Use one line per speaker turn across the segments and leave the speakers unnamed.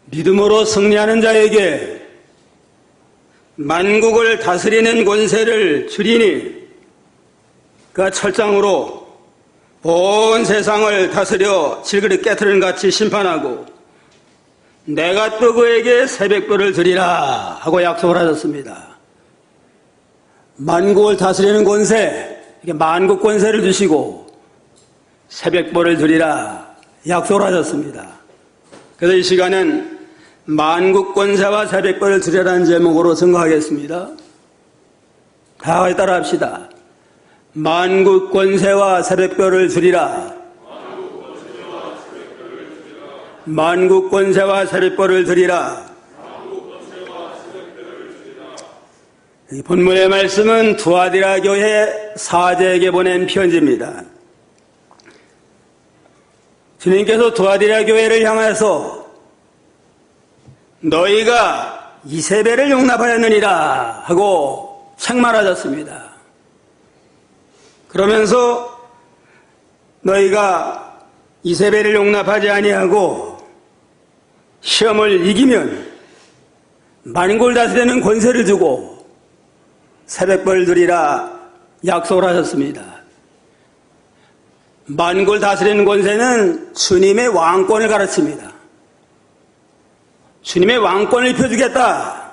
믿음으로 승리하는 자에게 만국을 다스리는 권세를 주리니 그가 철장으로 온 세상을 다스려 질그릇 깨트리는 같이 심판하고 내가 또 그에게 새벽별을 드리라 하고 약속을 하셨습니다. 만국을 다스리는 권세, 만국 권세를 주시고 새벽별을 드리라 약속을 하셨습니다. 그래서 이 시간은 만국 권세와 새벽별을 드리라는 제목으로 선거하겠습니다. 다 같이 따라 합시다. 만국 권세와 새벽별을 드리라. 만국 권세와 새벽별을 드리라. 이 본문의 말씀은 두아디라 교회 사제에게 보낸 편지입니다. 주님께서 두아디라 교회를 향해서 너희가 이세벨을 용납하였느니라 하고 책망하셨습니다. 그러면서 너희가 이세벨을 용납하지 아니하고 시험을 이기면 만국을 다스리는 권세를 주고 새벽별 드리라 약속을 하셨습니다. 만국을 다스리는 권세는 주님의 왕권을 가르칩니다. 주님의 왕권을 입혀주겠다.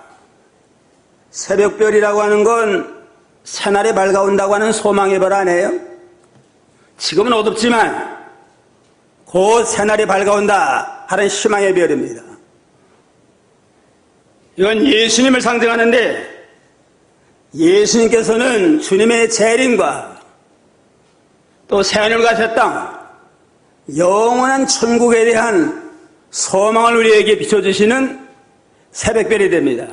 새벽별이라고 하는 건 새날이 밝아온다고 하는 소망의 별 아니에요? 지금은 어둡지만 곧 새날이 밝아온다 하는 희망의 별입니다. 이건 예수님을 상징하는데 예수님께서는 주님의 재림과 또 새하늘과 새 땅, 영원한 천국에 대한 소망을 우리에게 비춰주시는 새벽별이 됩니다.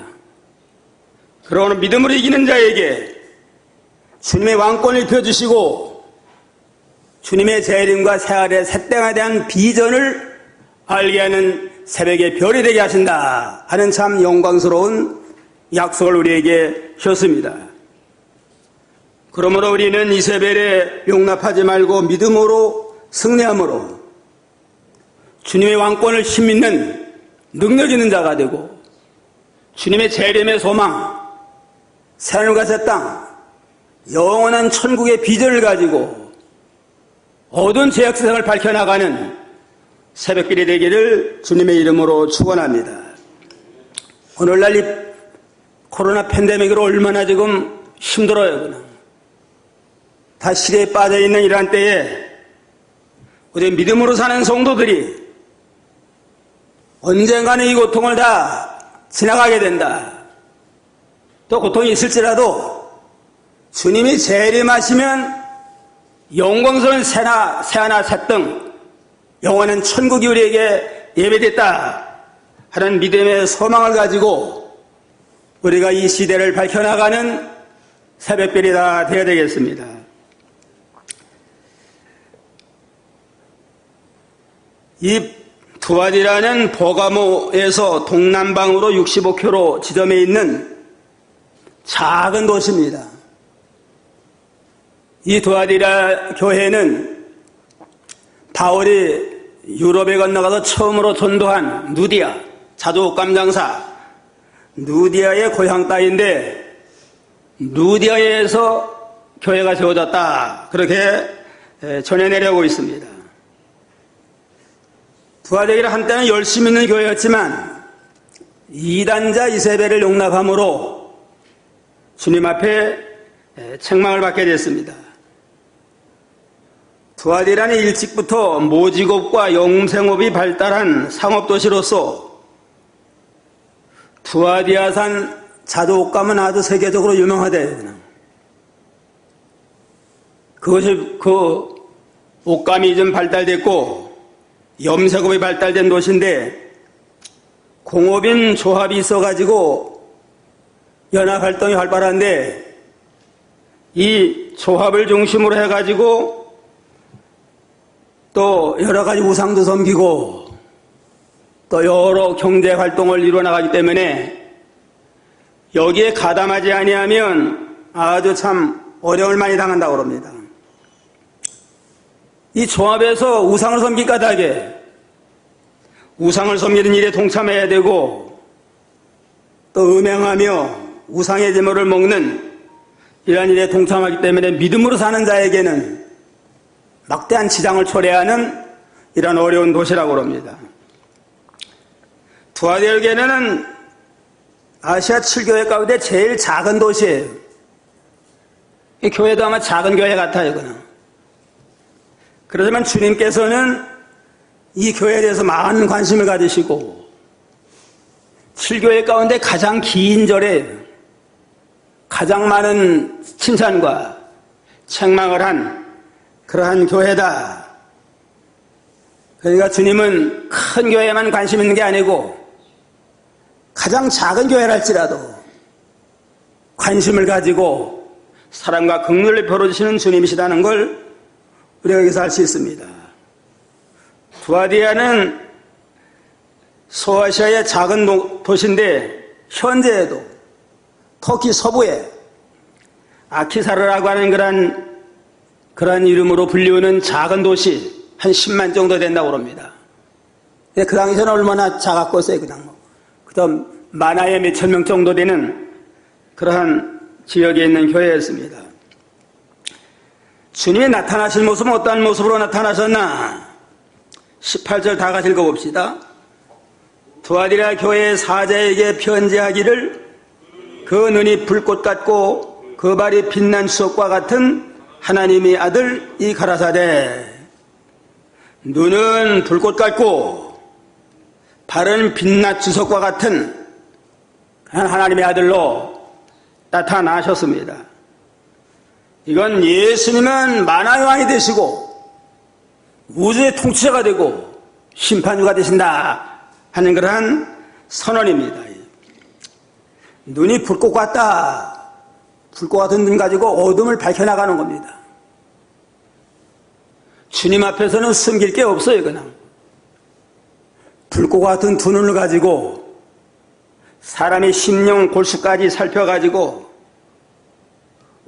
그러므로 믿음으로 이기는 자에게 주님의 왕권을 입혀주시고 주님의 재림과 새하늘의 새 땅에 대한 비전을 알게 하는 새벽의 별이 되게 하신다 하는 참 영광스러운 약속을 우리에게 주셨습니다. 그러므로 우리는 이세벨에 용납하지 말고 믿음으로 승리함으로 주님의 왕권을 힘있는 능력 있는 자가 되고 주님의 재림의 소망, 새하늘과 새 땅, 영원한 천국의 비전을 가지고 어두운 죄악 세상을 밝혀나가는 새벽별이 되기를 주님의 이름으로 축원합니다. 오늘날 이 코로나 팬데믹으로 얼마나 지금 힘들어요. 그냥. 다 시대에 빠져있는 이러한 때에 우리 믿음으로 사는 성도들이 언젠가는 이 고통을 다 지나가게 된다. 또 고통이 있을지라도 주님이 재림하시면 영광스러운 새하나 새등 영원한 천국이 우리에게 예배됐다 하는 믿음의 소망을 가지고 우리가 이 시대를 밝혀나가는 새벽별이 다 되어야 되겠습니다. 이 두아디라는 버가모에서 동남방으로 65km 지점에 있는 작은 도시입니다. 이 두아디라 교회는 바울이 유럽에 건너가서 처음으로 전도한 누디아, 자주옷감 장사, 누디아의 고향 땅인데 누디아에서 교회가 세워졌다. 그렇게 전해 내려오고 있습니다. 두아디라 한때는 열심히 있는 교회였지만 이단자 이세벨을 용납함으로 주님 앞에 책망을 받게 됐습니다. 두아디라는 일찍부터 모직업과 영생업이 발달한 상업도시로서 두아디아산 자주옷감은 아주 세계적으로 유명하대요. 그냥. 그것이 그 옷감이 좀 발달됐고 염색업이 발달된 도시인데 공업인 조합이 있어가지고 연합활동이 활발한데 이 조합을 중심으로 해가지고 또 여러 가지 우상도 섬기고 또 여러 경제 활동을 이루어나가기 때문에 여기에 가담하지 아니하면 아주 참 어려움을 많이 당한다고 합니다. 이 조합에서 우상을 섬길 까닭에 우상을 섬기는 일에 동참해야 되고 또 음행하며 우상의 제물을 먹는 이러한 일에 동참하기 때문에 믿음으로 사는 자에게는 막대한 지장을 초래하는 이런 어려운 도시라고 합니다. 두아디아교회는 아시아 7교회 가운데 제일 작은 도시예요. 이 교회도 아마 작은 교회 같아요, 그냥. 그렇지만 주님께서는 이 교회에 대해서 많은 관심을 가지시고 7교회 가운데 가장 긴 절에 가장 많은 칭찬과 책망을 한 그러한 교회다. 그러니까 주님은 큰 교회에만 관심 있는 게 아니고 가장 작은 교회랄지라도 관심을 가지고 사랑과 긍휼을 베풀어주시는 주님이시다는 걸 우리가 여기서 알 수 있습니다. 두아디아는 소아시아의 작은 도시인데 현재에도 터키 서부에 아키사르라고 하는 그런 이름으로 불리우는 작은 도시 한 10만 정도 된다고 합니다. 그 당시에는 얼마나 작았겠어요, 그냥. 그다음 만화에 몇천 명 정도 되는 그러한 지역에 있는 교회였습니다. 주님이 나타나실 모습은 어떠한 모습으로 나타나셨나? 18절 다 같이 읽어봅시다. 두아디라 교회의 사자에게 편지하기를 그 눈이 불꽃 같고 그 발이 빛난 수석과 같은 하나님의 아들 이 가라사대. 눈은 불꽃 같고 발은 빛난 주석과 같은 하나님의 아들로 나타나셨습니다. 이건 예수님은 만화의 왕이 되시고 우주의 통치자가 되고 심판주가 되신다 하는 그러한 선언입니다. 눈이 불꽃 같다. 불꽃 같은 눈 가지고 어둠을 밝혀나가는 겁니다. 주님 앞에서는 숨길 게 없어요, 그냥. 불꽃 같은 두 눈을 가지고 사람의 심령 골수까지 살펴가지고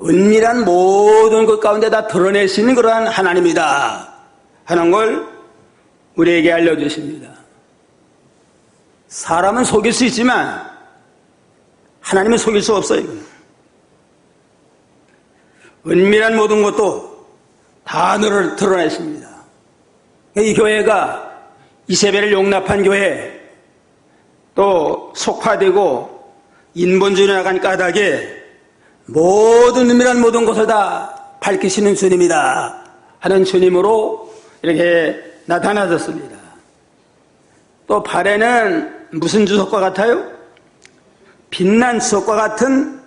은밀한 모든 것 가운데 다 드러낼 수 있는 그러한 하나님이다 하는 걸 우리에게 알려주십니다. 사람은 속일 수 있지만 하나님은 속일 수 없어요. 은밀한 모든 것도 다 드러냈습니다. 이 교회가 이세벨을 용납한 교회, 또 속화되고 인본주의로 나간 까닭에 모든 은밀한 모든 것을 다 밝히시는 주님이다 하는 주님으로 이렇게 나타나셨습니다. 또 발에는 무슨 주석과 같아요? 빛난 주석과 같은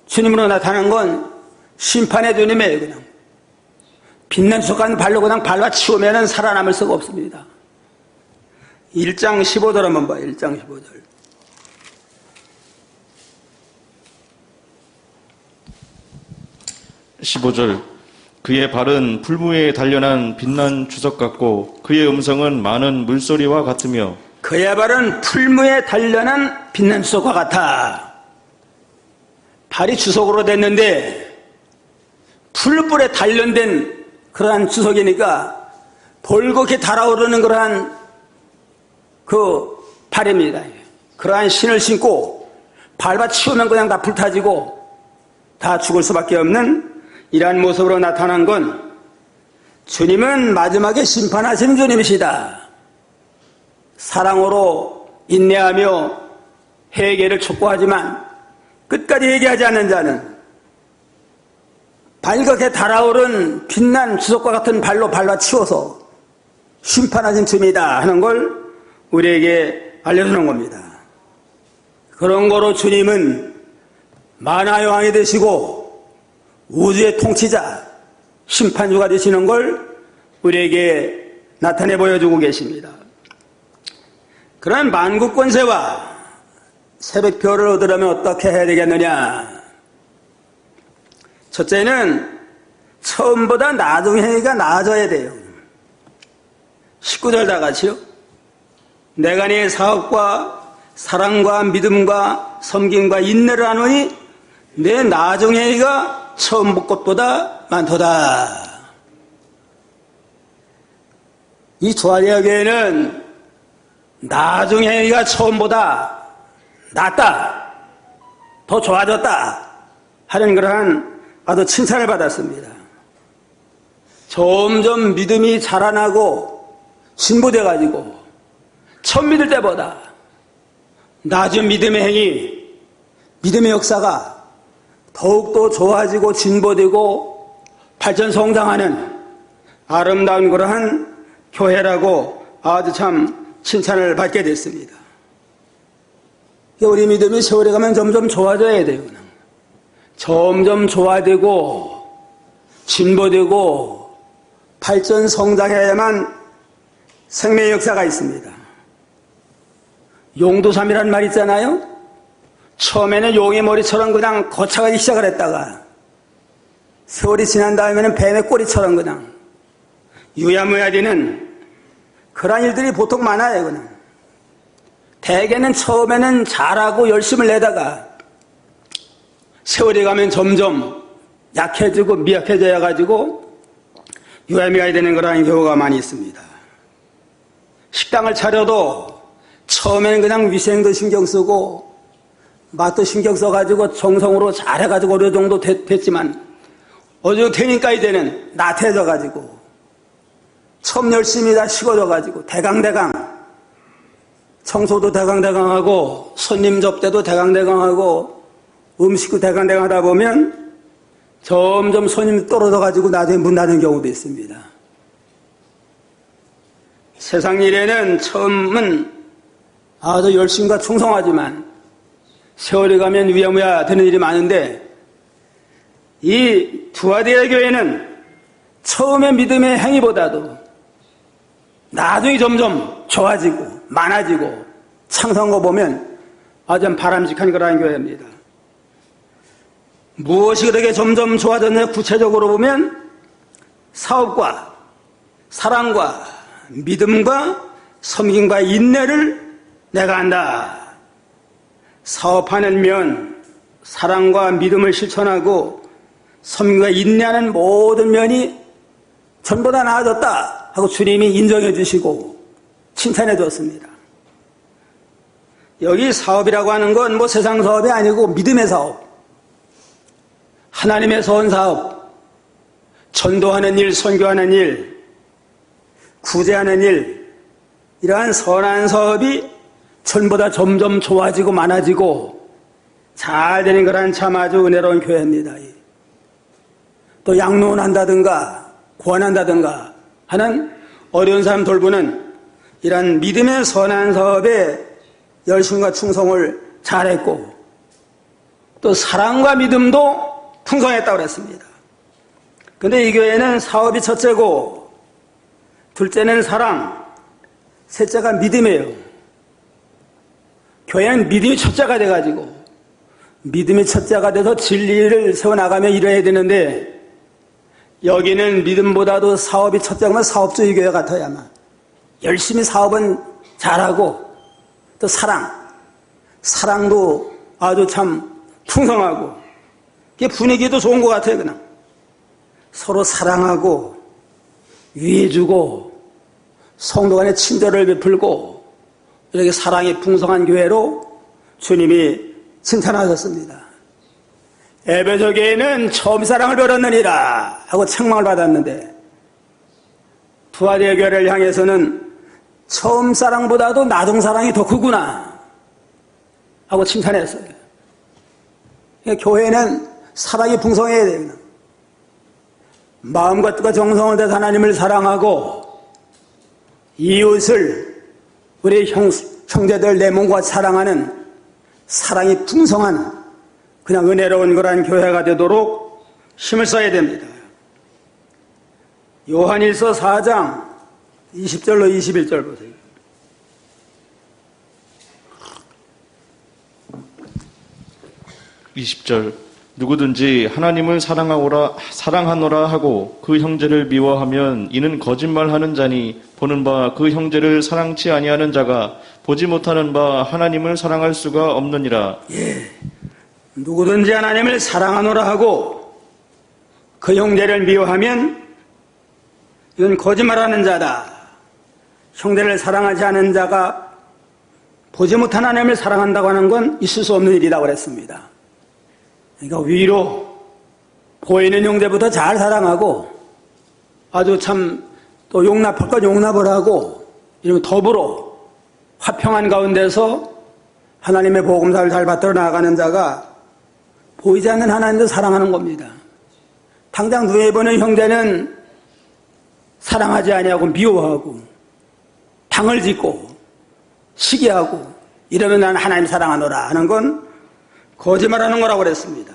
주님으로 나타난 건 심판의 주님이에요, 그냥. 빛난 주석 같은 발로 그냥 밟아 치우면 살아남을 수가 없습니다. 1장 15절 한번 봐요, 1장 15절.
15절 그의 발은 풀무에 단련한 빛난 주석 같고 그의 음성은 많은 물소리와 같으며
그의 발은 풀무에 단련한 빛난 주석과 같아. 발이 주석으로 됐는데 풀불에 단련된 그러한 주석이니까 볼겋게 달아오르는 그러한 그 발입니다. 그러한 신을 신고 밟아 치우면 그냥 다 불타지고 다 죽을 수밖에 없는 이러한 모습으로 나타난 건 주님은 마지막에 심판하시는 주님이시다. 사랑으로 인내하며 회개를 촉구하지만 끝까지 회개하지 않는 자는 발겋게 달아오른 빛난 주석과 같은 발로 밟아 치워서 심판하신 주님이다 하는 걸 우리에게 알려주는 겁니다. 그런 거로 주님은 만화의 왕이 되시고 우주의 통치자, 심판주가 되시는 걸 우리에게 나타내 보여주고 계십니다. 그런 만국권세와 새벽별을 얻으려면 어떻게 해야 되겠느냐? 첫째는 처음보다 나중행위가 나아져야 돼요. 19절 다 같이요. 내가 네 사업과 사랑과 믿음과 섬김과 인내를 하노니 내 나중행위가 처음 것보다 많도다. 이 두아디아 교회는 나중에 행위가 처음보다 낫다, 더 좋아졌다 하는 그러한 아주 칭찬을 받았습니다. 점점 믿음이 자라나고 진보돼가지고 처음 믿을 때보다 낮은 믿음의 행위, 믿음의 역사가 더욱더 좋아지고 진보되고 발전 성장하는 아름다운 그러한 교회라고 아주 참 칭찬을 받게 됐습니다. 우리 믿음이 세월이 가면 점점 좋아져야 돼요. 점점 좋아되고 진보되고 발전 성장해야만 생명의 역사가 있습니다. 용두삼이라는 말 있잖아요. 처음에는 용의 머리처럼 그냥 거창하게 시작을 했다가 세월이 지난 다음에는 뱀의 꼬리처럼 그냥 유야무야 되는 그런 일들이 보통 많아요. 그냥 대개는 처음에는 잘하고 열심을 내다가 세월이 가면 점점 약해지고 미약해져 가지고 유야무야 되는 그런 경우가 많이 있습니다. 식당을 차려도 처음에는 그냥 위생도 신경 쓰고 맛도 신경 써가지고 정성으로 잘해가지고 어느 정도 됐지만 어느 정도 되니까 이제는 나태해져가지고 처음 열심히 다 식어져가지고 대강대강 청소도 대강대강하고 손님 접대도 대강대강하고 음식도 대강대강 하다 보면 점점 손님이 떨어져가지고 나중에 문 닫는 경우도 있습니다. 세상 일에는 처음은 아주 열심과 충성하지만 세월이 가면 위야무야 되는 일이 많은데 이 두아디아 교회는 처음의 믿음의 행위보다도 나중에 점점 좋아지고 많아지고 창성한 거 보면 아주 바람직한 그러한 교회입니다. 무엇이 그렇게 점점 좋아졌냐 구체적으로 보면 사업과 사랑과 믿음과 섬김과 인내를 내가 한다. 사업하는 면, 사랑과 믿음을 실천하고 섬김과 인내하는 모든 면이 전부 다 나아졌다 하고 주님이 인정해 주시고 칭찬해 줬습니다. 여기 사업이라고 하는 건 뭐 세상 사업이 아니고 믿음의 사업, 하나님의 선 사업, 전도하는 일, 선교하는 일, 구제하는 일, 이러한 선한 사업이 전부 다 점점 좋아지고 많아지고 잘 되는 그런 참 아주 은혜로운 교회입니다. 또 양로원한다든가 구원한다든가 하는 어려운 사람 돌보는 이런 믿음의 선한 사업에 열심과 충성을 잘했고 또 사랑과 믿음도 풍성했다고 그랬습니다. 그런데 이 교회는 사업이 첫째고 둘째는 사랑, 셋째가 믿음이에요. 교회는 믿음이 첫째가 돼가지고 믿음이 첫째가 돼서 진리를 세워나가며 일해야 되는데 여기는 믿음보다도 사업이 첫째면 사업주의 교회 같아야만 열심히 사업은 잘하고 또 사랑도 아주 참 풍성하고 분위기도 좋은 것 같아요. 그냥 서로 사랑하고 위해주고 성도 간의 친절을 베풀고 이렇게 사랑이 풍성한 교회로 주님이 칭찬하셨습니다. 에베소 교회는 처음 사랑을 배웠느니라 하고 책망을 받았는데 두아디아 교회를 향해서는 처음 사랑보다도 나중 사랑이 더 크구나 하고 칭찬했어요. 교회는 사랑이 풍성해야 돼요. 마음과 뜻과 정성을 다해서 하나님을 사랑하고 이웃을 우리 형제들 내 몸과 사랑하는 사랑이 풍성한 그냥 은혜로운 그러한 교회가 되도록 힘을 써야 됩니다. 요한일서 4장 20절로 21절 보세요.
누구든지 하나님을 사랑하노라 하고 그 형제를 미워하면 이는 거짓말하는 자니 보는 바 그 형제를 사랑치 아니하는 자가 보지 못하는 바 하나님을 사랑할 수가 없느니라.
예, 누구든지 하나님을 사랑하노라 하고 그 형제를 미워하면 이건 거짓말하는 자다. 형제를 사랑하지 않은 자가 보지 못한 하나님을 사랑한다고 하는 건 있을 수 없는 일이라고 그랬습니다. 그러니까 위로 보이는 형제부터 잘 사랑하고 아주 참 또 용납할 것 용납을 하고 이러면 더불어 화평한 가운데서 하나님의 복음사를 잘 받들어 나아가는 자가 보이지 않는 하나님도 사랑하는 겁니다. 당장 눈에 보는 형제는 사랑하지 아니하고 미워하고 당을 짓고 시기하고 이러면 나는 하나님 사랑하노라 하는 건 거짓말하는 거라고 그랬습니다.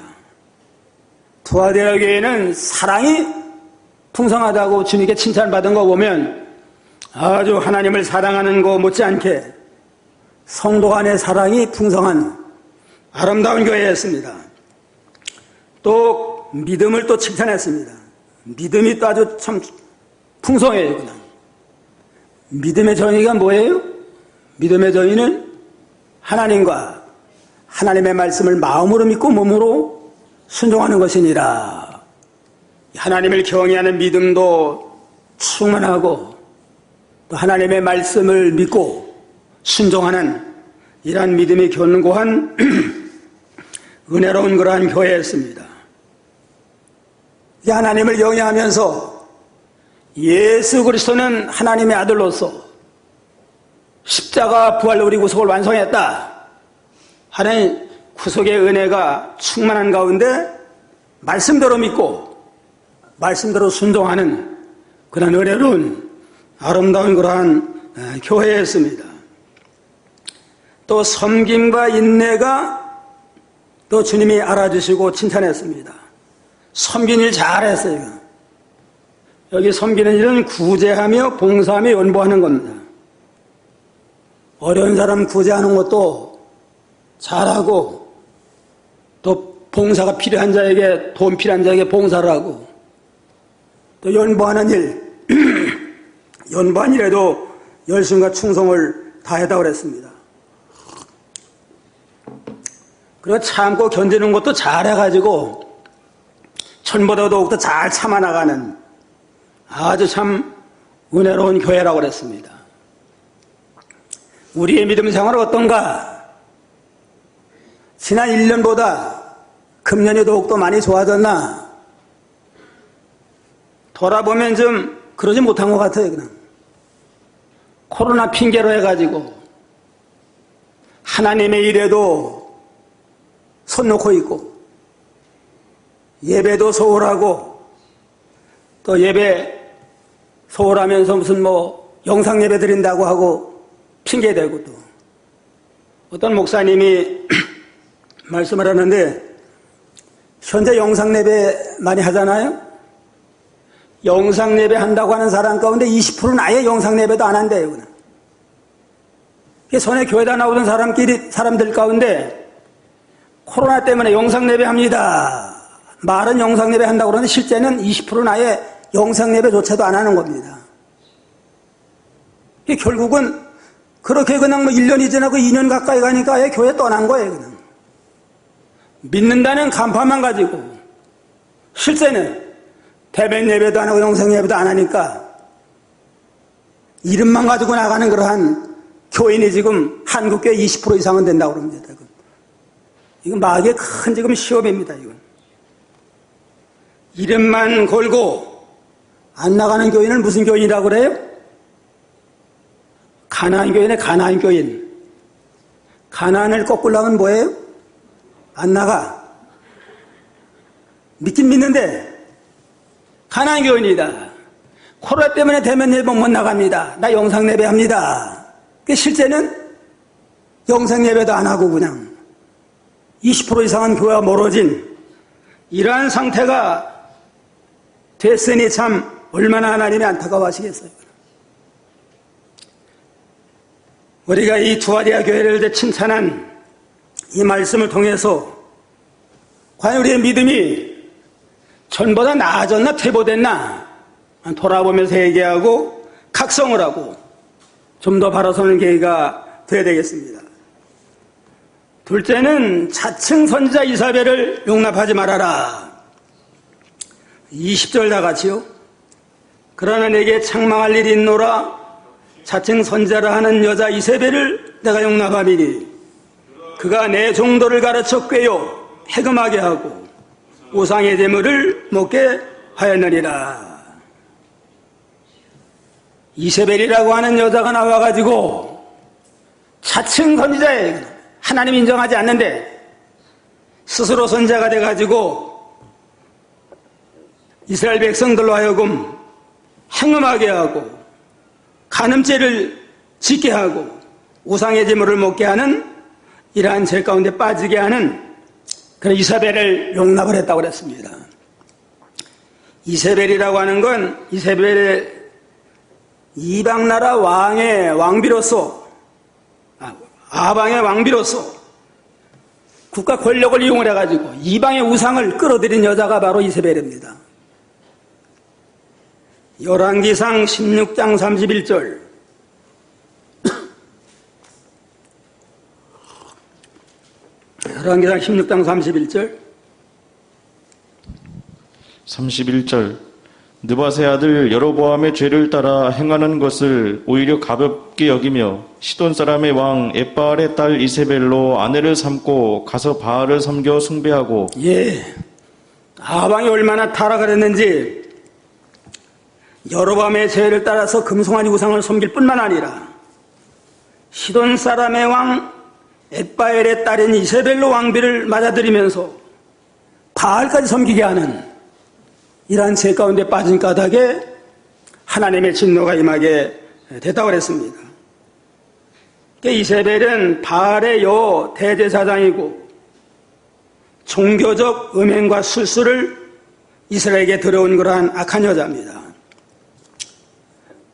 두아디아 교회는 사랑이 풍성하다고 주님께 칭찬받은 거 보면 아주 하나님을 사랑하는 거 못지않게 성도 간의 사랑이 풍성한 아름다운 교회였습니다. 또 믿음을 또 칭찬했습니다. 믿음이 또 아주 참 풍성해요. 그냥. 믿음의 정의가 뭐예요? 믿음의 정의는 하나님과 하나님의 말씀을 마음으로 믿고 몸으로 순종하는 것이니라. 하나님을 경외하는 믿음도 충만하고 또 하나님의 말씀을 믿고 순종하는 이러한 믿음이 견고한 은혜로운 그러한 교회였습니다. 하나님을 경외하면서 예수 그리스도는 하나님의 아들로서 십자가 부활로 우리 구속을 완성했다 하는 구속의 은혜가 충만한 가운데 말씀대로 믿고 말씀대로 순종하는 그런 은혜로운 아름다운 그러한 교회였습니다. 또 섬김과 인내가 또 주님이 알아주시고 칭찬했습니다. 섬긴 일 잘했어요. 여기 섬기는 일은 구제하며 봉사하며 연보하는 겁니다. 어려운 사람 구제하는 것도 잘하고 또 봉사가 필요한 자에게 돈 필요한 자에게 봉사를 하고 또 연보하는 일 연보한 일에도 열심과 충성을 다했다고 그랬습니다. 그리고 참고 견디는 것도 잘해가지고 전보다 더욱더 잘 참아나가는 아주 참 은혜로운 교회라고 그랬습니다. 우리의 믿음 생활은 어떤가? 지난 1년보다 금년이 더욱더 많이 좋아졌나? 돌아보면 좀 그러지 못한 것 같아요. 그냥 코로나 핑계로 해가지고 하나님의 일에도 손 놓고 있고 예배도 소홀하고 또 예배 소홀하면서 무슨 뭐 영상 예배 드린다고 하고 핑계대고 또 어떤 목사님이 말씀을 하는데 현재 영상 예배 많이 하잖아요. 영상 예배 한다고 하는 사람 가운데 20%는 아예 영상 예배도 안 한대요. 그냥. 전에 교회다 나오던 사람들 가운데 코로나 때문에 영상 예배 합니다. 말은 영상 예배 한다고 그러는데 실제는 20%는 아예 영상 예배조차도 안 하는 겁니다. 결국은 그렇게 그냥 뭐 1년이 지나고 2년 가까이 가니까 아예 교회 떠난 거예요. 그냥. 믿는다는 간판만 가지고 실제는 대면 예배도 안 하고 영상 예배도 안 하니까 이름만 가지고 나가는 그러한 교인이 지금 한국교회 20% 이상은 된다고 그럽니다. 이건 마귀의 큰 지금 시험입니다. 이건. 이름만 걸고 안 나가는 교인은 무슨 교인이라고 그래요? 가나안 교인의 가나안 교인. 가나안을 꺾으려면 뭐예요? 안 나가. 믿긴 믿는데 가나안 교인이다. 코로나 때문에 대면 예배 못 나갑니다. 나 영상 예배 합니다. 실제는 영상 예배도 안 하고 그냥 20% 이상은 교회와 멀어진 이러한 상태가 됐으니 참 얼마나 하나님이 안타까워하시겠어요. 우리가 이 두아디아 교회를 칭찬한 이 말씀을 통해서 과연 우리의 믿음이 전보다 나아졌나 퇴보됐나 돌아보면서 얘기하고 각성을 하고 좀 더 바라서는 계기가 되어야 되겠습니다. 둘째는 자칭 선지자 이사벨을 용납하지 말아라. 20절 다 같이요. 그러나 내게 책망할 일이 있노라. 자칭 선지자라 하는 여자 이세벨을 내가 용납함이니 그가 내 종도를 가르쳐 꿰어 해금하게 하고 우상의 제물을 먹게 하였느니라. 이세벨이라고 하는 여자가 나와가지고 자칭 선지자예요. 하나님 인정하지 않는데 스스로 선지자가 돼가지고 이스라엘 백성들로 하여금 행음하게 하고 간음죄를 짓게 하고 우상의 제물을 먹게 하는 이러한 죄 가운데 빠지게 하는 그런 이세벨을 용납을 했다고 그랬습니다. 이세벨이라고 하는 건 이세벨의 이방나라 왕의 왕비로서 아방의 왕비로서 국가 권력을 이용을 해가지고 이방의 우상을 끌어들인 여자가 바로 이세벨입니다. 열왕기상 16장 31절 열왕기상 16장 31절
느밧의 아들 여로보암의 죄를 따라 행하는 것을 오히려 가볍게 여기며 시돈 사람의 왕 엣바알의 딸 이세벨로 아내를 삼고 가서 바알을 섬겨 숭배하고
아방이 얼마나 타락을 했는지 여로보암의 죄를 따라서 금송아지 우상을 섬길 뿐만 아니라 시돈 사람의 왕 엣바엘의 딸인 이세벨로 왕비를 맞아들이면서 바알까지 섬기게 하는 이러한 죄 가운데 빠진 까닭에 하나님의 진노가 임하게 됐다고 그랬습니다. 이세벨은 바알의 여 대제사장이고 종교적 음행과 술수를 이스라엘에게 들어온 그러한 악한 여자입니다.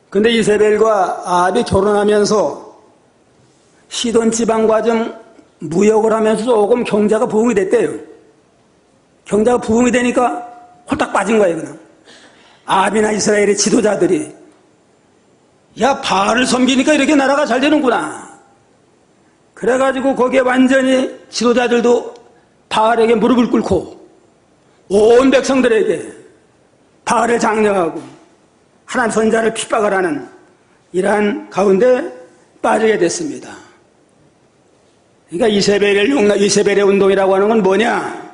그런데 이세벨과 아합이 결혼하면서 시돈 지방과 좀 무역을 하면서 조금 경제가 부흥이 됐대요. 경제가 부흥이 되니까 홀딱 빠진 거예요, 그냥. 아합이나 이스라엘의 지도자들이 야, 바알을 섬기니까 이렇게 나라가 잘 되는구나. 그래가지고 거기에 완전히 지도자들도 바알에게 무릎을 꿇고 온 백성들에게 바알을 장려하고 하나님 선자를 핍박을 하는 이러한 가운데 빠지게 됐습니다. 그러니까 이세벨의 운동이라고 하는 건 뭐냐?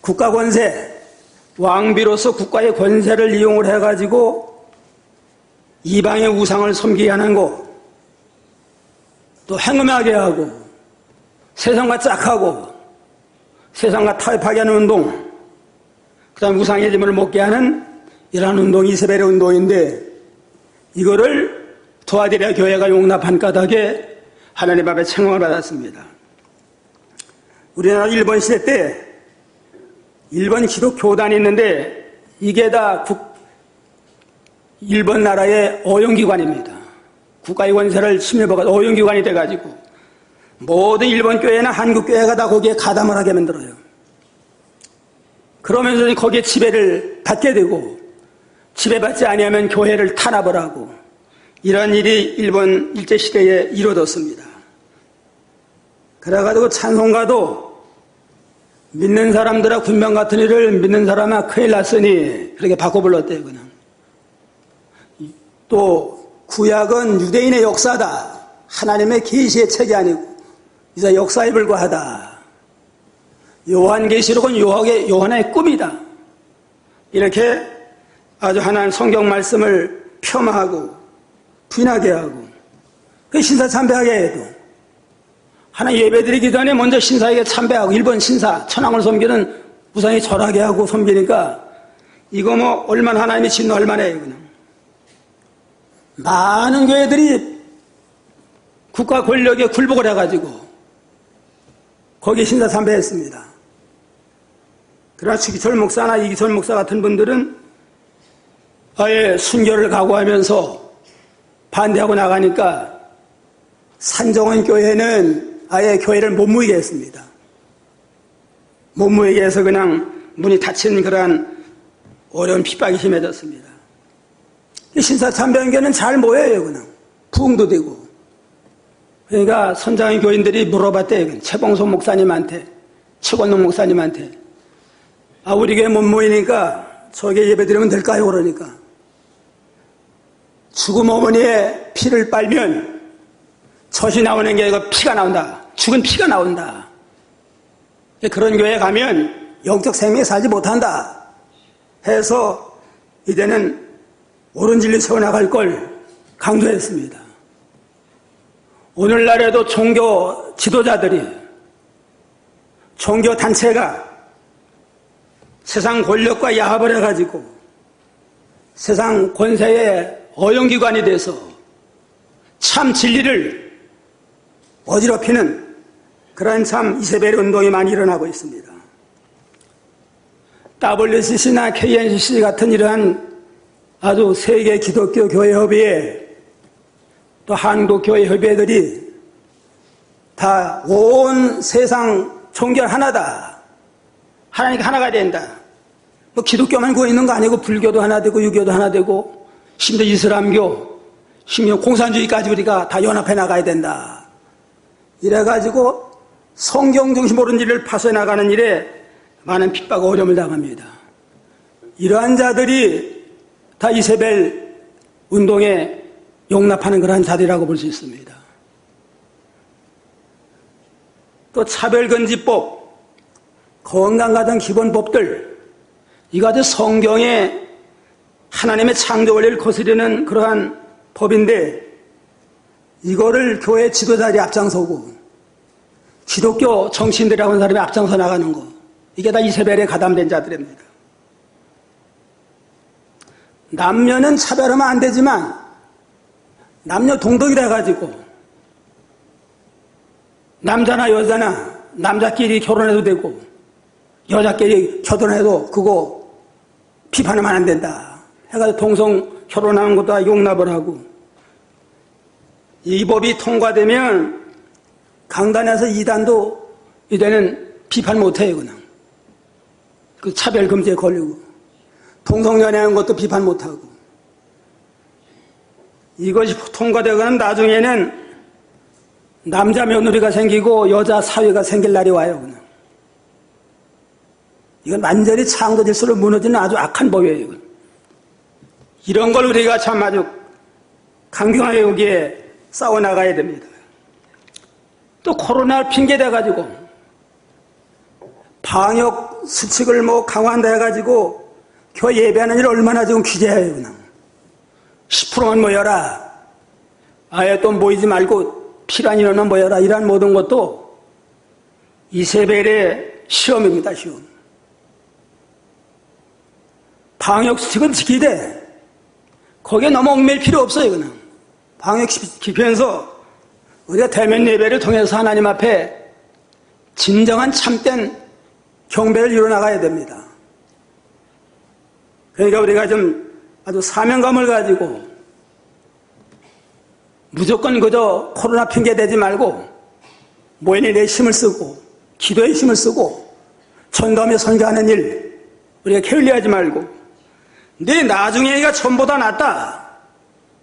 국가 권세, 왕비로서 국가의 권세를 이용을 해가지고 이방의 우상을 섬기게 하는 거, 또 행음하게 하고 세상과 짝하고 세상과 타협하게 하는 운동, 그 다음 우상의 제물을 먹게 하는 이러한 운동이 이세벨의 운동인데 이거를 도아디라 교회가 용납한 까닭에 하나님 앞에 책망을 받았습니다. 우리나라 일본 시대 때 일본 기독교단이 있는데 이게 다 일본 나라의 어용기관입니다. 국가의 권세를 침해받아 어용기관이 돼가지고 모든 일본 교회나 한국 교회가 다 거기에 가담을 하게 만들어요. 그러면서 거기에 지배를 받게 되고 지배받지 아니하면 교회를 탄압을 하고 이런 일이 일본 일제시대에 이루어졌습니다. 그래가지고 찬송가도 믿는 사람들아 군병 같은 일을 믿는 사람아 큰일 났으니 그렇게 바꿔 불렀대요. 그냥. 또 구약은 유대인의 역사다. 하나님의 계시의 책이 아니고 이제 역사에 불과하다. 요한계시록은 요한의 꿈이다. 이렇게 아주 하나님 성경 말씀을 폄하하고 부인하게 하고 그 신사 참배하게 해도 하나 예배드리기 전에 먼저 신사에게 참배하고 일본 신사 천황을 섬기는 우상에 절하게 하고 섬기니까 이거 뭐 얼마나 하나님이 진노할 만해요. 그냥. 많은 교회들이 국가 권력에 굴복을 해가지고 거기에 신사 참배했습니다. 그러나 추기철 목사나 이기철 목사 같은 분들은 아예 순교를 각오하면서 반대하고 나가니까 산정원 교회는 아예 교회를 못 모이게 했습니다. 못 모이게 해서 그냥 문이 닫힌 그러한 어려운 핍박이 심해졌습니다. 신사참배교는 잘 모여요. 그냥 부흥도 되고. 그러니까 선장의 교인들이 물어봤대요. 최봉소 목사님한테, 최권동 목사님한테 우리 교회 못 모이니까 저에게 예배드리면 될까요? 그러니까 죽음 어머니의 피를 빨면 젖이 나오는 게 아니고 피가 나온다. 죽은 피가 나온다. 그런 교회에 가면 영적 생명이 살지 못한다 해서 이제는 옳은 진리 세워나갈 걸 강조했습니다. 오늘날에도 종교 지도자들이, 종교 단체가 세상 권력과 야합을 해가지고 세상 권세의 어용기관이 돼서 참 진리를 어지럽히는 그러한 참 이세벨 운동이 많이 일어나고 있습니다. WCC나 KNCC 같은 이러한 아주 세계 기독교 교회 협의회 또 한국 교회 협의회들이 다 온 세상 종교 하나다. 하나님과 하나가 된다. 뭐 기독교만 구워 있는 거 아니고 불교도 하나 되고 유교도 하나 되고 심지어 이슬람교, 심지어 공산주의까지 우리가 다 연합해 나가야 된다. 이래가지고 성경 중심 옳은 진리를 파쇄해 나가는 일에 많은 핍박과 어려움을 당합니다. 이러한 자들이 다 이세벨 운동에 용납하는 그러한 자들이라고 볼 수 있습니다. 또 차별금지법, 건강 같은 기본법들, 이거 아주 성경에 하나님의 창조 원리를 거스르는 그러한 법인데 이거를 교회 지도자들이 앞장서고 기독교 정치인들이라고 하는 사람이 앞장서 나가는 거, 이게 다 이세벨에 가담된 자들입니다. 남녀는 차별하면 안 되지만 남녀 동덕이라 가지고 남자나 여자나 남자끼리 결혼해도 되고 여자끼리 결혼해도 그거 비판하면 안 된다 해가지고 동성 결혼하는 것도 다 용납을 하고, 이 법이 통과되면 강단에서 이단도 이제는 비판 못해요. 그냥 그 차별금지에 걸리고 동성연애하는 것도 비판 못하고, 이것이 통과되고는 나중에는 남자 며느리가 생기고 여자 사회가 생길 날이 와요. 그냥 이건 완전히 창조 질서를 무너지는 아주 악한 법이에요. 이건. 이런 걸 우리가 참 아주 강경하게 여기에 싸워나가야 됩니다. 또 코로나를 핑계대가지고 방역 수칙을 뭐 강화한다 해가지고 교회 예배하는 일 얼마나 지금 규제해요. 그냥 10%만 모여라, 아예 또 모이지 말고 필요한 인원은 모여라, 이러한 모든 것도 이세벨의 시험입니다. 시험. 방역 수칙은 지키되 거기에 너무 얽매일 필요 없어요. 그냥 방역 지키면서 우리가 대면 예배를 통해서 하나님 앞에 진정한 참된 경배를 이뤄나가야 됩니다. 그러니까 우리가 좀 아주 사명감을 가지고 무조건 그저 코로나 핑계 대지 말고 모인에 내 힘을 쓰고 기도에 힘을 쓰고 전도하며 선교하는 일 우리가 게을리하지 말고, 내 나중에가 전보다 낫다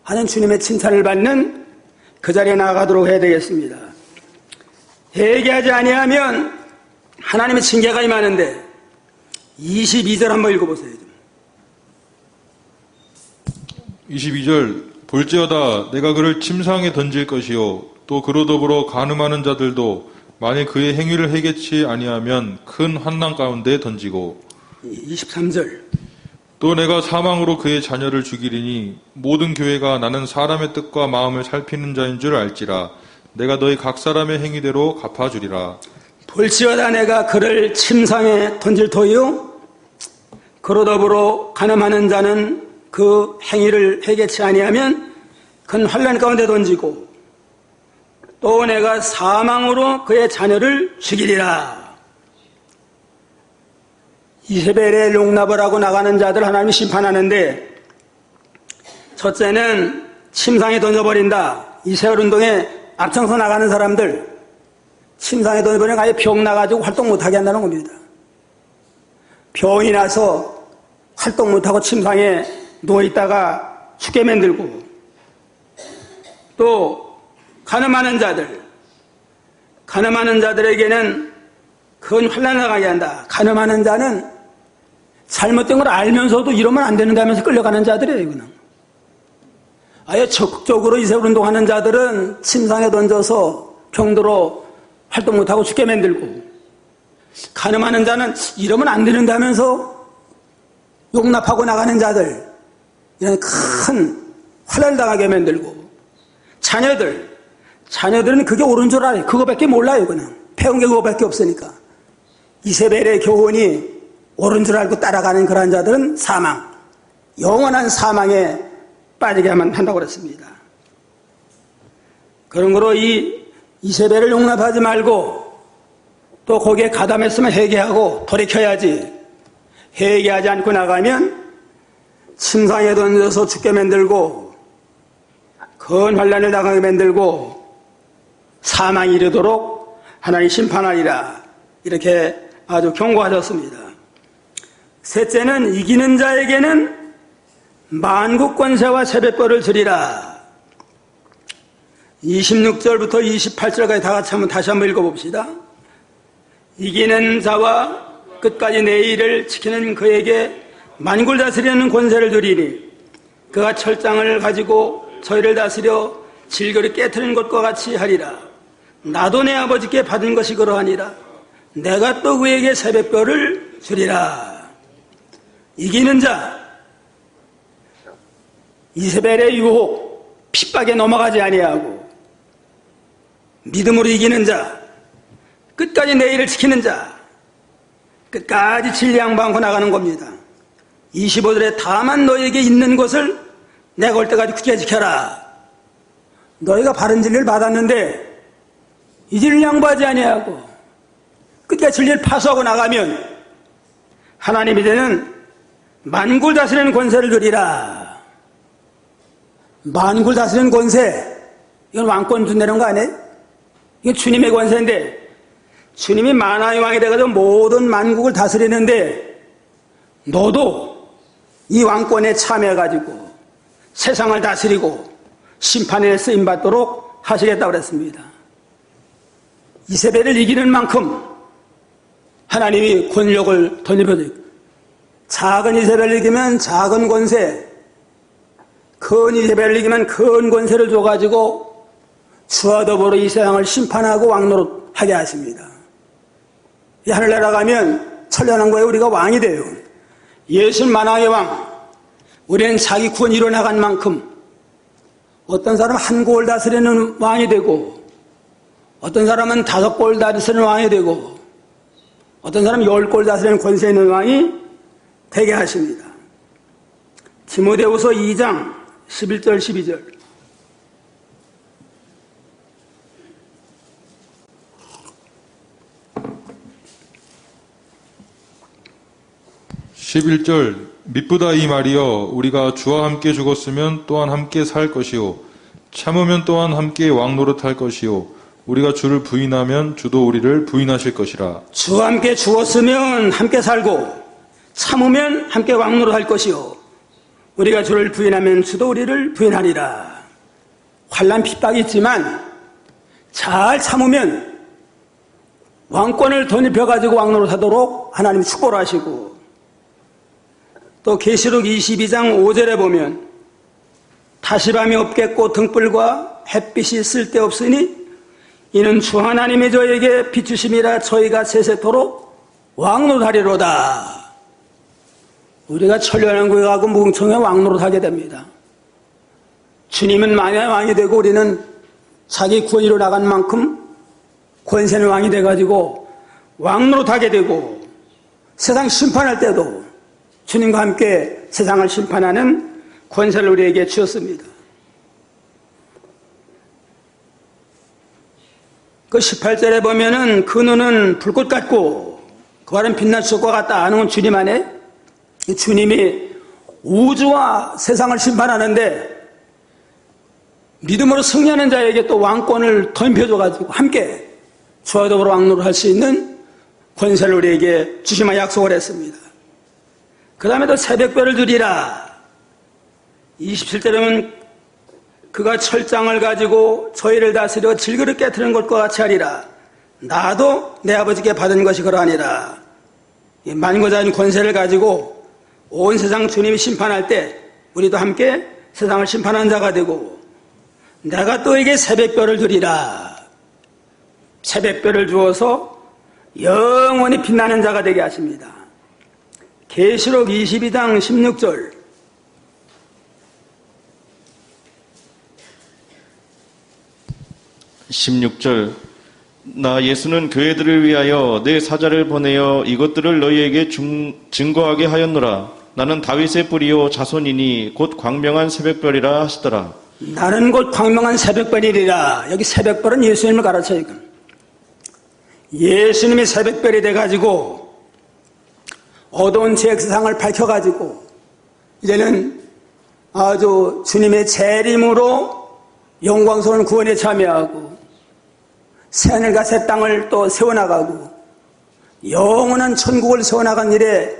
하는 주님의 칭찬을 받는 그 자리에 나아가도록 해야 되겠습니다. 회개하지 아니하면 하나님의 징계가 임하는데 22절 한번 읽어보세요.
22절 볼지어다 내가 그를 침상에 던질 것이요 또 그로 더불어 간음하는 자들도 만일 그의 행위를 해결치 아니하면 큰 환난 가운데 던지고,
23절
또 내가 사망으로 그의 자녀를 죽이리니 모든 교회가 나는 사람의 뜻과 마음을 살피는 자인 줄 알지라. 내가 너희 각 사람의 행위대로 갚아주리라.
볼지어다 내가 그를 침상에 던질 터이요 그로 더불어 간음하는 자는 그 행위를 해결치 아니하면 큰 환난 가운데 던지고, 또 내가 사망으로 그의 자녀를 죽이리라. 이세벨의 용납을 하고 나가는 자들 하나님이 심판하는데, 첫째는 침상에 던져버린다. 이세벨 운동에 앞장서 나가는 사람들 침상에 던져버리면 아예 병 나가지고 활동 못하게 한다는 겁니다. 병이 나서 활동 못하고 침상에 누워있다가 죽게 만들고, 또 간음하는 자들에게는 큰 환난을 당하게 한다. 간음하는 자는 잘못된 걸 알면서도 이러면 안 되는다면서 끌려가는 자들이에요. 그냥 아예 적극적으로 이세벨 운동하는 자들은 침상에 던져서 병들어 활동 못하고 죽게 만들고, 간음하는 자는 이러면 안 되는다면서 용납하고 나가는 자들, 이런 큰 화를 당하게 만들고, 자녀들은 그게 옳은 줄 알아요. 그거밖에 몰라요. 그냥 배운 게 그거밖에 없으니까. 이세벨의 교훈이 옳은 줄 알고 따라가는 그런 자들은 사망, 영원한 사망에 빠지게 하면 한다고 그랬습니다. 그런 거로 이 이세벨을 용납하지 말고 또 거기에 가담했으면 회개하고 돌이켜야지. 회개하지 않고 나가면 침상에 던져서 죽게 만들고 큰 환난을 당하게 만들고 사망이 이르도록 하나님 심판하리라. 이렇게 아주 경고하셨습니다. 셋째는 이기는 자에게는 만국 권세와 세뱃벌을 주리라. 26절부터 28절까지 다 같이 다시 한번 읽어봅시다. 이기는 자와 끝까지 내 일을 지키는 그에게 만국을 다스리는 권세를 주리니 그가 철장을 가지고 저희를 다스려 질거리 깨트리는 것과 같이 하리라. 나도 내 아버지께 받은 것이 그러하니라. 내가 또 그에게 세뱃별을 주리라. 이기는 자, 이세벨의 유혹, 핍박에 넘어가지 아니하고 믿음으로 이기는 자, 끝까지 내 일을 지키는 자, 끝까지 진리 양보하고 나가는 겁니다. 25절에 다만 너에게 있는 것을 내가 올 때까지 굳게 지켜라. 너희가 바른 진리를 받았는데 이 진리를 양보하지 아니하고 끝까지 진리를 파수하고 나가면 하나님 이제는 만국을 다스리는 권세를 주리라. 만국을 다스리는 권세, 이건 왕권 준다는 거 아니에요? 이건 주님의 권세인데 주님이 만왕의 왕이 돼가지고 모든 만국을 다스리는데 너도 이 왕권에 참여해가지고 세상을 다스리고 심판에 쓰임받도록 하시겠다고 그랬습니다. 이세벨을 이기는 만큼 하나님이 권력을 덧입혀주고, 작은 이세벨을 이기면 작은 권세, 큰 이세벨을 이기면 큰 권세를 줘가지고 주와 더불어 이 세상을 심판하고 왕노릇하게 하십니다. 이 하늘나라 가면 천년왕국에 우리가 왕이 돼요. 예수는 만왕의 왕. 우리는 자기 구원 이뤄나간 만큼 어떤 사람은 한 골 다스리는 왕이 되고 어떤 사람은 5골 다스리는 왕이 되고 어떤 사람은 10골 다스리는 권세 있는 왕이 되게 하십니다. 디모데후서 2장 11절 12절.
(11절) 미쁘다 이 말이여 우리가 주와 함께 죽었으면 또한 함께 살 것이요 참으면 또한 함께 왕노릇할 것이요 우리가 주를 부인하면 주도 우리를 부인하실 것이라.
주와 함께 죽었으면 함께 살고 참으면 함께 왕노릇할 것이요 우리가 주를 부인하면 주도 우리를 부인하리라. 환난 핍박이 있지만 잘 참으면 왕권을 덧입혀가지고 왕노릇하도록 하나님이 축복을 하시고, 또 계시록 22장 5절에 보면 다시 밤이 없겠고 등불과 햇빛이 쓸데없으니 이는 주 하나님이 저에게 비추심이라 저희가 세세토록 왕노릇하리로다. 우리가 천년왕국에 가고 무궁청에 왕노릇하게 됩니다. 주님은 만약에 왕이 되고 우리는 자기 구원으로 나간 만큼 권세는 왕이 돼가지고 왕노릇하게 되고 세상 심판할 때도 주님과 함께 세상을 심판하는 권세를 우리에게 주었습니다. 그 18절에 보면은 그 눈은 불꽃 같고 그 발은 빛난 수석과 같다 하는 건 주님 안에 주님이 우주와 세상을 심판하는데 믿음으로 승리하는 자에게 또 왕권을 덤벼줘가지고 함께 주와 더불어 왕노를 할 수 있는 권세를 우리에게 주시마 약속을 했습니다. 그 다음에 또 새벽별을 주리라. 27절에는 그가 철장을 가지고 저희를 다스려 질그릇 깨트리는 것과 같이 하리라. 나도 내 아버지께 받은 것이 그러하니라. 만고자인 권세를 가지고 온 세상 주님이 심판할 때 우리도 함께 세상을 심판한 자가 되고 내가 또에게 새벽별을 주리라. 새벽별을 주어서 영원히 빛나는 자가 되게 하십니다. 계시록 22장 16절
16절 나 예수는 교회들을 위하여 내 사자를 보내어 이것들을 너희에게 증거하게 하였노라. 나는 다윗의 뿌리요 자손이니 곧 광명한 새벽별이라 하시더라.
나는 곧 광명한 새벽별이리라. 여기 새벽별은 예수님을 가르쳐요. 예수님이 새벽별이 돼가지고 어두운 세상을 밝혀가지고 이제는 아주 주님의 재림으로 영광스러운 구원에 참여하고 새하늘과 새 땅을 또 세워나가고 영원한 천국을 세워나간 일에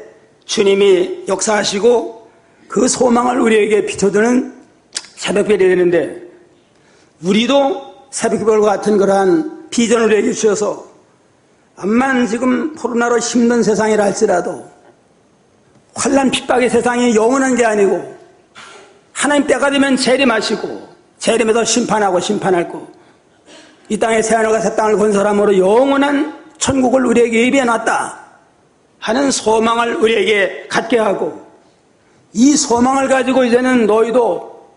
주님이 역사하시고 그 소망을 우리에게 비춰주는 새벽별이 되는데 우리도 새벽별과 같은 그러한 비전을 우리에게 주셔서 암만 지금 코로나로 힘든 세상이라 할지라도 환난 핍박의 세상이 영원한 게 아니고 하나님 때가 되면 재림하시고 재림에서 심판하고 심판할 거 이 땅에 새하늘과 새 땅을 건설함으로 영원한 천국을 우리에게 예비해놨다 하는 소망을 우리에게 갖게 하고 이 소망을 가지고 이제는 너희도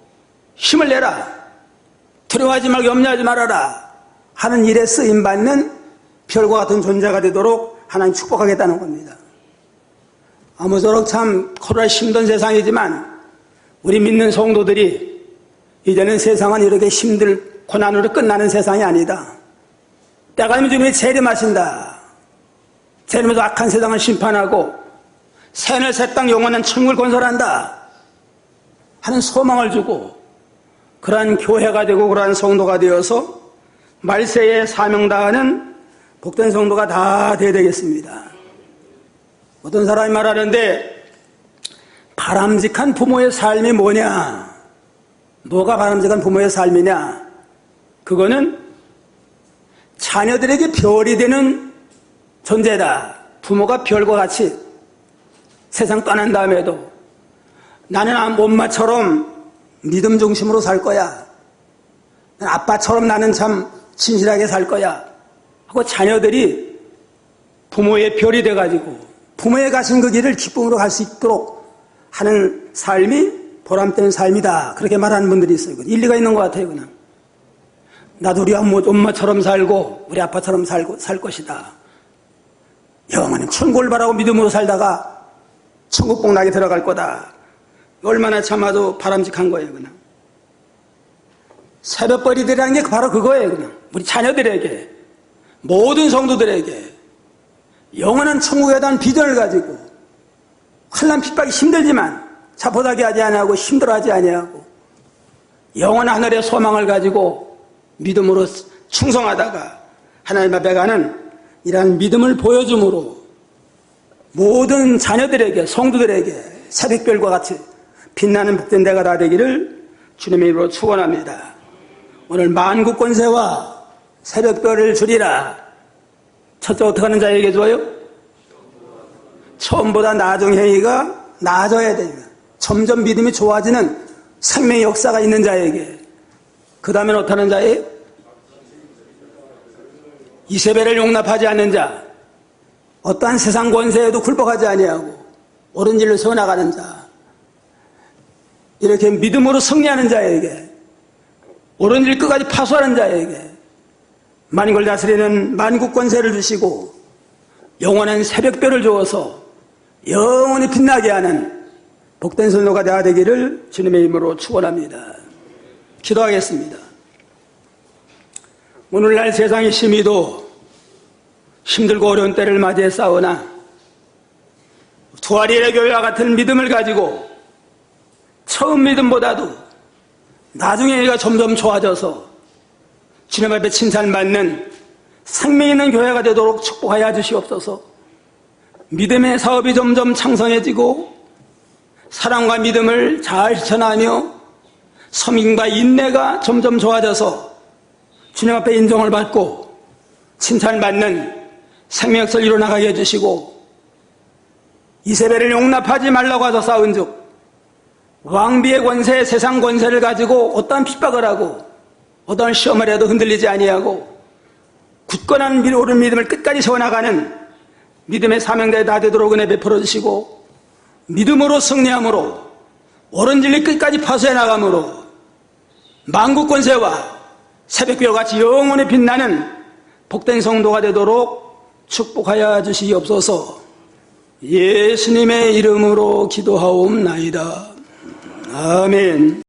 힘을 내라 두려워하지 말고 염려하지 말아라 하는 일에 쓰임받는 별과 같은 존재가 되도록 하나님 축복하겠다는 겁니다. 아무쪼록 참 코로나 힘든 세상이지만 우리 믿는 성도들이 이제는 세상은 이렇게 힘들 고난으로 끝나는 세상이 아니다. 때가 되면 주님이 재림하신다. 재림에서 악한 세상을 심판하고 새하늘 새 땅 영원한 천국을 건설한다 하는 소망을 주고 그러한 교회가 되고 그러한 성도가 되어서 말세에 사명 다하는 복된 성도가 다 되어야 되겠습니다. 어떤 사람이 말하는데 바람직한 부모의 삶이 뭐냐? 뭐가 바람직한 부모의 삶이냐? 그거는 자녀들에게 별이 되는 존재다. 부모가 별과 같이 세상 떠난 다음에도 나는 엄마처럼 믿음 중심으로 살 거야. 아빠처럼 나는 참 진실하게 살 거야. 하고 자녀들이 부모의 별이 돼가지고 부모의 가신 그 길을 기쁨으로 갈 수 있도록 하는 삶이 보람되는 삶이다. 그렇게 말하는 분들이 있어요. 일리가 있는 것 같아요. 그냥 나도 우리 엄마처럼 살고 우리 아빠처럼 살 것이다. 영원히 천국을 바라고 믿음으로 살다가 천국 복락에 들어갈 거다. 얼마나 참아도 바람직한 거예요. 그냥 새벽벌이들이라는 게 바로 그거예요. 그냥 우리 자녀들에게 모든 성도들에게 영원한 천국에 대한 비전을 가지고 환난 핍박이 힘들지만 자포자기 하지 아니하고 힘들어하지 아니하고 영원한 하늘의 소망을 가지고 믿음으로 충성하다가 하나님 앞에 가는 이러한 믿음을 보여줌으로 모든 자녀들에게 성도들에게 새벽별과 같이 빛나는 복된 대가 다 되기를 주님의 이름으로 축원합니다. 오늘 만국권세와 새벽별을 주리라. 첫째 어떻게 하는 자에게 줘요? 처음보다 나중 행위가 나아져야 됩니다. 점점 믿음이 좋아지는 생명의 역사가 있는 자에게. 그 다음에 어떻게 하는 자예요? 이세벨을 용납하지 않는 자, 어떠한 세상 권세에도 굴복하지 아니하고 옳은 길로 세워나가는 자, 이렇게 믿음으로 승리하는 자에게, 옳은 길 끝까지 파수하는 자에게 만국을 다스리는 만국 권세를 주시고 영원한 새벽별을 주어서 영원히 빛나게 하는 복된 성도가 되어야 되기를 주님의 이름으로 축원합니다. 기도하겠습니다. 오늘날 세상이 심히도 힘들고 어려운 때를 맞이해 싸우나 두아리의 교회와 같은 믿음을 가지고 처음 믿음보다도 나중에가 점점 좋아져서 주님 앞에 칭찬받는 생명 있는 교회가 되도록 축복하여 주시옵소서. 믿음의 사업이 점점 창성해지고 사랑과 믿음을 잘 실천하며 섬김과 인내가 점점 좋아져서 주님 앞에 인정을 받고 칭찬받는 생명역사를 이루어나가게 해주시고 이세벨을 용납하지 말라고 하셔 싸운즉 왕비의 권세, 세상 권세를 가지고 어떠한 핍박을 하고 어떠한 시험을 해도 흔들리지 아니하고 굳건한 옳은 믿음을 끝까지 세워나가는 믿음의 사명자에 다 되도록 은혜 베풀어 주시고 믿음으로 승리함으로 옳은 진리 끝까지 파수해 나감으로 만국 권세와 새벽별 같이 영원히 빛나는 복된 성도가 되도록 축복하여 주시옵소서. 예수님의 이름으로 기도하옵나이다. 아멘.